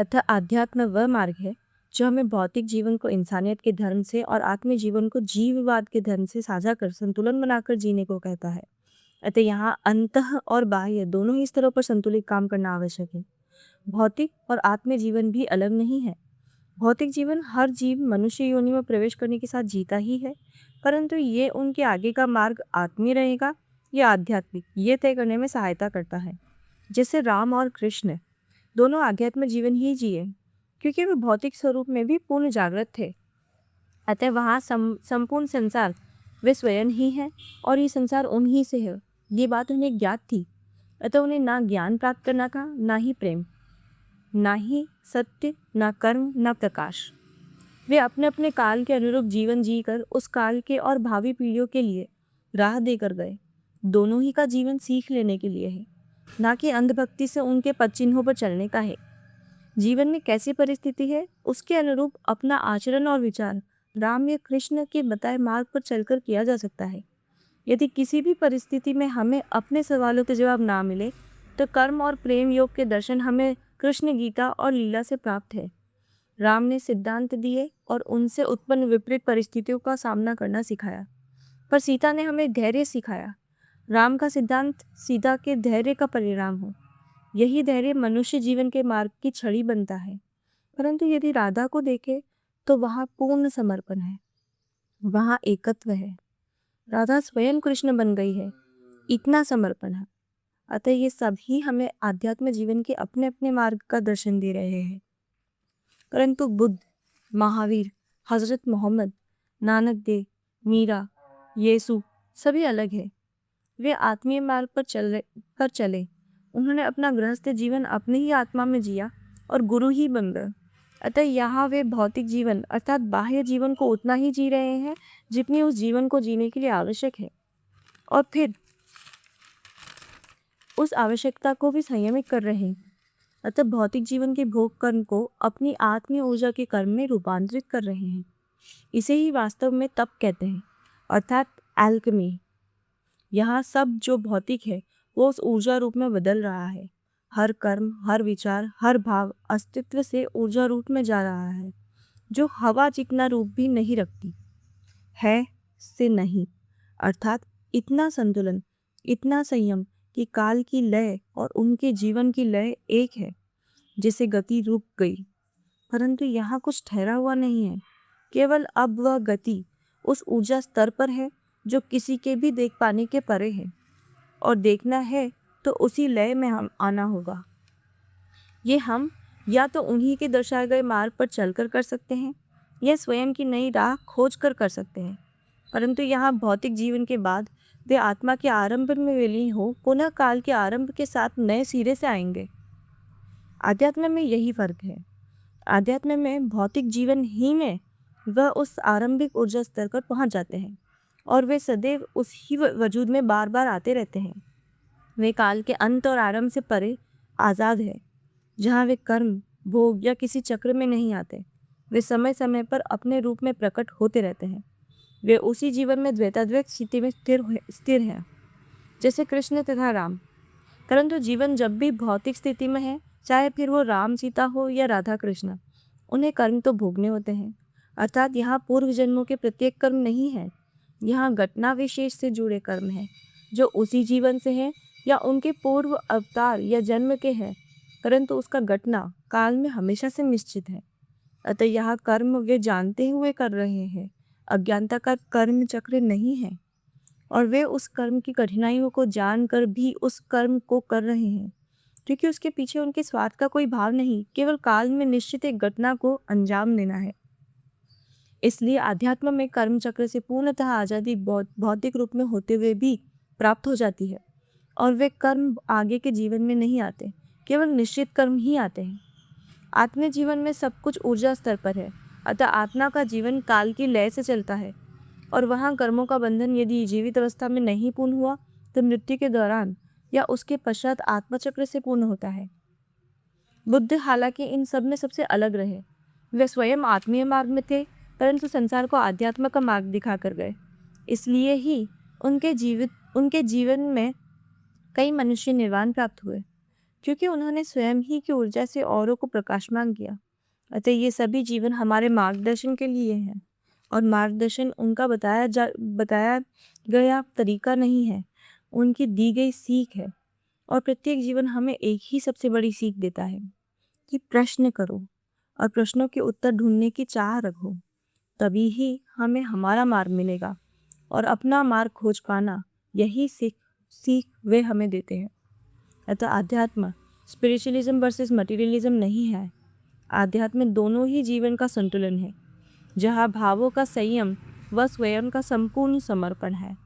अतः आध्यात्म वह मार्ग है जो हमें भौतिक जीवन को इंसानियत के धर्म से और आत्मिक जीवन को जीववाद के धर्म से साझा कर संतुलन बनाकर जीने को कहता है। अतः यहाँ अंतः और बाह्य दोनों ही स्तरों पर संतुलित काम करना आवश्यक है। भौतिक और आत्मिक जीवन भी अलग नहीं है। भौतिक जीवन हर जीव मनुष्य योनि में प्रवेश करने के साथ जीता ही है, परंतु ये उनके आगे का मार्ग आत्मीय रहेगा या आध्यात्मिक, ये तय करने में सहायता करता है। जैसे राम और कृष्ण दोनों आध्यात्मिक जीवन ही जिए, क्योंकि वे भौतिक स्वरूप में भी पूर्ण जागृत थे। अतः वहाँ संपूर्ण संसार वे स्वयं ही हैं और ये संसार उन्हीं से है। ये बात उन्हें ज्ञात थी। अतः उन्हें ना ज्ञान प्राप्त करना था, ना ही प्रेम, ना ही सत्य, ना कर्म, ना प्रकाश। वे अपने अपने काल के अनुरूप जीवन जीकर उस काल के और भावी पीढ़ियों के लिए राह देकर गए। दोनों ही का जीवन सीख लेने के लिए है, ना कि अंधभक्ति से उनके पद चिन्हों पर चलने का है। जीवन में कैसी परिस्थिति है उसके अनुरूप अपना आचरण और विचार राम या कृष्ण के बताए मार्ग पर चलकर किया जा सकता है। यदि किसी भी परिस्थिति में हमें अपने सवालों के जवाब ना मिले तो कर्म और प्रेम योग के दर्शन हमें कृष्ण गीता और लीला से प्राप्त है। राम ने सिद्धांत दिए और उनसे उत्पन्न विपरीत परिस्थितियों का सामना करना सिखाया, पर सीता ने हमें धैर्य सिखाया। राम का सिद्धांत सीता के धैर्य का परिणाम हो। यही धैर्य मनुष्य जीवन के मार्ग की छड़ी बनता है। परंतु यदि राधा को देखें तो वहाँ पूर्ण समर्पण है, वहाँ एकत्व है। राधा स्वयं कृष्ण बन गई है, इतना समर्पण है। अतः ये सभी हमें आध्यात्म जीवन के अपने अपने मार्ग का दर्शन दे रहे हैं। परंतु बुद्ध, महावीर, हजरत मोहम्मद, नानक देव, मीरा, यीशु सभी अलग है। वे आत्मीय मार्ग पर चले। उन्होंने अपना गृहस्थ जीवन अपनी ही आत्मा में जिया और गुरु ही बन गए। अतः यहाँ वे भौतिक जीवन अर्थात बाह्य जीवन को उतना ही जी रहे हैं जितनी उस जीवन को जीने के लिए आवश्यक है, और फिर उस आवश्यकता को भी संयमित कर रहे हैं। अतः भौतिक जीवन के भोग कर्म को अपनी आत्मीय ऊर्जा के कर्म में रूपांतरित कर रहे हैं। इसे ही वास्तव में तप कहते हैं, अर्थात एल्केमी। यहाँ सब जो भौतिक है वो उस ऊर्जा रूप में बदल रहा है। हर कर्म, हर विचार, हर भाव अस्तित्व से ऊर्जा रूप में जा रहा है, जो हवा चिकना रूप भी नहीं रखती है से नहीं, अर्थात इतना संतुलन, इतना संयम कि काल की लय और उनके जीवन की लय एक है। जैसे गति रुक गई, परंतु यहाँ कुछ ठहरा हुआ नहीं है। केवल अब वह गति उस ऊर्जा स्तर पर है जो किसी के भी देख पाने के परे है, और देखना है तो उसी लय में हम आना होगा। ये हम या तो उन्हीं के दर्शाए गए मार्ग पर चलकर कर सकते हैं या स्वयं की नई राह खोज कर सकते हैं। परंतु यहाँ भौतिक जीवन के बाद वे आत्मा के आरंभ में विलीन हो पुनः काल के आरंभ के साथ नए सिरे से आएंगे। आध्यात्म में यही फर्क है। आध्यात्म में भौतिक जीवन ही में वह उस आरंभिक ऊर्जा स्तर पर पहुंच जाते हैं और वे सदैव उस ही वजूद में बार बार आते रहते हैं। वे काल के अंत और आरंभ से परे आज़ाद है, जहाँ वे कर्म, भोग या किसी चक्र में नहीं आते। वे समय समय पर अपने रूप में प्रकट होते रहते हैं। वे उसी जीवन में द्वैताद्वैत स्थिति में स्थिर हैं, जैसे कृष्ण तथा राम। परंतु जीवन जब भी भौतिक स्थिति में है, चाहे फिर वो राम सीता हो या राधा कृष्ण, उन्हें कर्म तो भोगने होते हैं। अर्थात यहाँ पूर्व जन्मों के प्रत्येक कर्म नहीं है, यहाँ घटना विशेष से जुड़े कर्म हैं जो उसी जीवन से हैं या उनके पूर्व अवतार या जन्म के हैं, परंतु उसका घटना काल में हमेशा से निश्चित है। अतः यहाँ कर्म वे जानते हुए कर रहे हैं, अज्ञानता का कर्म चक्र नहीं है, और वे उस कर्म की कठिनाइयों को जानकर भी उस कर्म को कर रहे हैं, क्योंकि उसके पीछे उनके स्वार्थ का कोई भाव नहीं, केवल काल में निश्चित एक घटना को अंजाम देना है। इसलिए आध्यात्म में कर्म चक्र से पूर्णतः आज़ादी भौतिक रूप में होते हुए भी प्राप्त हो जाती है, और वे कर्म आगे के जीवन में नहीं आते, केवल निश्चित कर्म ही आते हैं। आत्म जीवन में सब कुछ ऊर्जा स्तर पर है, अतः आत्मा का जीवन काल की लय से चलता है, और वहाँ कर्मों का बंधन यदि जीवित अवस्था में नहीं पूर्ण हुआ तो मृत्यु के दौरान या उसके पश्चात आत्मचक्र से पूर्ण होता है। बुद्ध हालांकि इन सब में सबसे अलग रहे। वे स्वयं आत्मीय मार्ग में थे, परंतु संसार को आध्यात्म का मार्ग दिखा कर गए। इसलिए ही उनके जीवन में कई मनुष्य निर्वाण प्राप्त हुए। क्योंकि उन्होंने स्वयं ही की ऊर्जा से औरों को प्रकाशमान किया। अतः ये सभी जीवन हमारे मार्गदर्शन के लिए है, और मार्गदर्शन उनका बताया गया तरीका नहीं है, उनकी दी गई सीख है। और प्रत्येक जीवन हमें एक ही सबसे बड़ी सीख देता है कि प्रश्न करो और प्रश्नों के उत्तर ढूंढने की चाह रखो, तभी ही हमें हमारा मार्ग मिलेगा। और अपना मार्ग खोज पाना, यही सीख सीख वे हमें देते हैं। अतः आध्यात्म स्पिरिचुअलिज्म वर्सेस मटेरियलिज्म नहीं है। आध्यात्म दोनों ही जीवन का संतुलन है, जहाँ भावों का संयम व स्वयं का संपूर्ण समर्पण है।